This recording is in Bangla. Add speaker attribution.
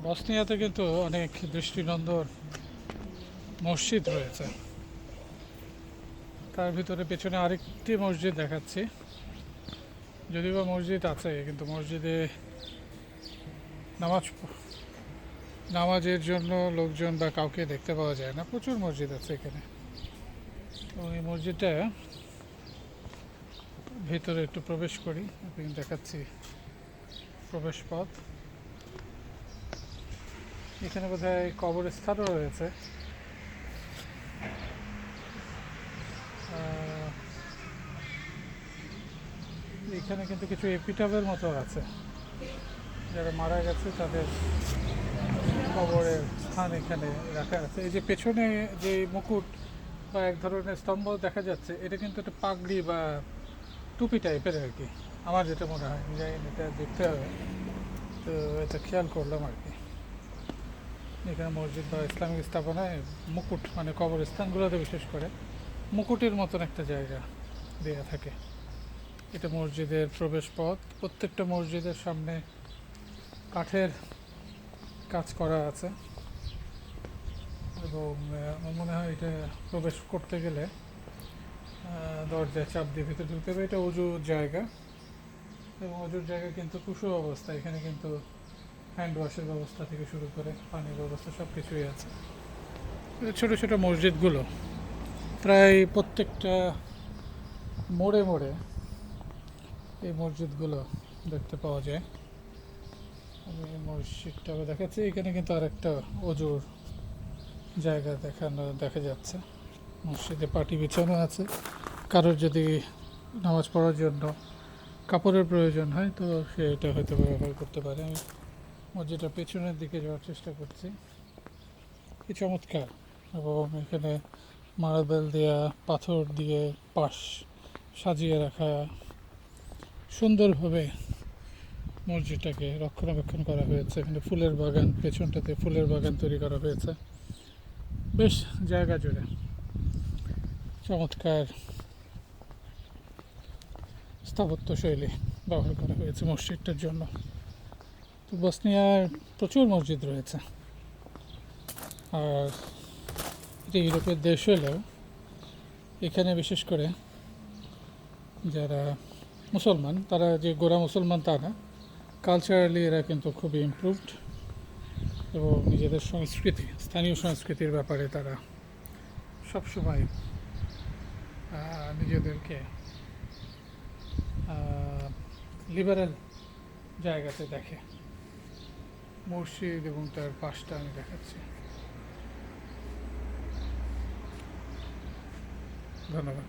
Speaker 1: বসনিয়াতে কিন্তু অনেক দৃষ্টিনন্দন মসজিদ রয়েছে। তার ভিতরে পেছনে আরেকটি মসজিদ দেখাচ্ছি। যদিও বা মসজিদ আছে, কিন্তু মসজিদে নামাজ নামাজের জন্য লোকজন বা কাউকে দেখতে পাওয়া যায় না। প্রচুর মসজিদ আছে এখানে। এবং এই মসজিদটা ভিতরে একটু প্রবেশ করি, আপনি দেখাচ্ছি প্রবেশ পথ। এখানে বোধহয় কবরস্থানও রয়েছে। এখানে কিন্তু কিছু এপিটাফের মতো আছে, যারা মারা গেছে তাদের কবরের স্থান এখানে রাখা আছে। এই যে পেছনে যে মুকুট বা এক ধরনের স্তম্ভ দেখা যাচ্ছে, এটা কিন্তু একটা পাগড়ি বা টুপি টাইপের আর কি, আমার যেটা মনে হয়। যাই এটা দেখতে হবে, তো এটা খেয়াল করলাম আর কি। এখানে মসজিদ বা ইসলামিক স্থাপনায় মুকুট, মানে কবরস্থানগুলোতে বিশেষ করে মুকুটের মতন একটা জায়গা দেয়া থাকে। এটা মসজিদের প্রবেশ পথ। প্রত্যেকটা মসজিদের সামনে কাঠের কাজ করা আছে, এবং আমার মনে হয় এটা প্রবেশ করতে গেলে দরজায় চাপ দিয়ে ভিতরে ঢুকতে হবে। এটা অজুর জায়গা, এবং অজুর জায়গা কিন্তু কুশু অবস্থা। এখানে কিন্তু হ্যান্ড ওয়াশের ব্যবস্থা থেকে শুরু করে পানির ব্যবস্থা সব কিছুই আছে। ছোটো ছোটো মসজিদগুলো প্রায় প্রত্যেকটা মোড়ে মোড়ে এই মসজিদগুলো দেখতে পাওয়া যায়। আমি এই মসজিদটাও দেখাচ্ছি। এখানে কিন্তু আরেকটা অজুর জায়গা দেখা যাচ্ছে। মসজিদে পাটি বিছানো আছে। কারোর যদি নামাজ পড়ার জন্য কাপড়ের প্রয়োজন হয়, তো সে এটা হয়তো ব্যবহার করতে পারে। আমি মসজিদটার পেছনের দিকে যাওয়ার চেষ্টা করছি। কি চমৎকার! এবং এখানে মার্বেল দেওয়া, পাথর দিয়ে পাশ সাজিয়ে রাখা, সুন্দরভাবে মসজিদটাকে রক্ষণাবেক্ষণ করা হয়েছে। এখানে ফুলের বাগান, পেছনটাতে ফুলের বাগান তৈরি করা হয়েছে। বেশ জায়গা জুড়ে চমৎকার স্থাপত্য শৈলী ব্যবহার করা হয়েছে মসজিদটার জন্য। তো বসনিয়ার প্রচুর মসজিদ রয়েছে। আর এটা ইউরোপের দেশ হলেও এখানে বিশেষ করে যারা মুসলমান, তারা যে গোঁড়া মুসলমান তা না, কালচারালি এরা কিন্তু খুবই ইমপ্রুভড, এবং নিজেদের সংস্কৃতি, স্থানীয় সংস্কৃতির ব্যাপারে তারা সবসময় নিজেদেরকে লিবারেল জায়গাতে দেখে। মসজিদ এবং তার পাশটা আমি দেখাচ্ছি। ধন্যবাদ।